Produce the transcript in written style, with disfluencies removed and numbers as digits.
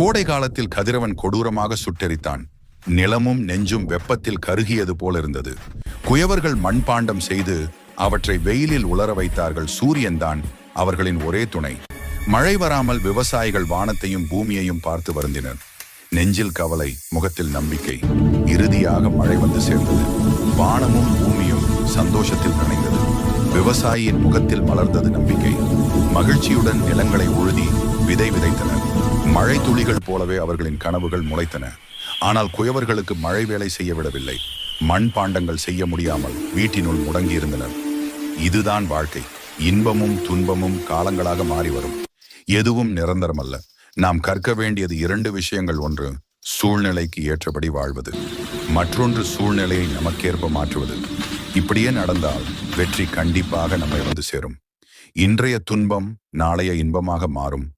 கோடை காலத்தில் கதிரவன் கொடூரமாக சுட்டெரித்தான். நிலமும் நெஞ்சும் வெப்பத்தில் கருகியது போல இருந்தது. குயவர்கள் மண்பாண்டம் செய்து அவற்றை வெயிலில் உலர வைத்தார்கள். சூரியன்தான் அவர்களின் ஒரே துணை. மழை வராமல் விவசாயிகள் வானத்தையும் பூமியையும் பார்த்து வருந்தினர். நெஞ்சில் கவலை, முகத்தில் நம்பிக்கை. இறுதியாக மழை வந்து சேர்ந்தது. வானமும் பூமியும் சந்தோஷத்தில் நனைந்தது. விவசாயியின் முகத்தில் மலர்ந்தது நம்பிக்கை. மகிழ்ச்சியுடன் நிலங்களை உழுதி விதை விதைத்தனர். மழை துளிகள் போலவே அவர்களின் கனவுகள் முளைத்தன. ஆனால் குயவர்களுக்கு மழை வேலை செய்ய விடவில்லை. மண் பாண்டங்கள் செய்ய முடியாமல் வீட்டினுள் முடங்கியிருந்தனர். இதுதான் வாழ்க்கை. இன்பமும் துன்பமும் காலங்களாக மாறி வரும். எதுவும் நிரந்தரமல்ல. நாம் கற்க வேண்டியது 2 விஷயங்கள். ஒன்று, சூழ்நிலைக்கு ஏற்றபடி வாழ்வது. மற்றொன்று, சூழ்நிலையை நமக்கேற்ப மாற்றுவது. இப்படியே நடந்தால் வெற்றி கண்டிப்பாக நம்மை வந்து சேரும். இன்றைய துன்பம் நாளைய இன்பமாக மாறும்.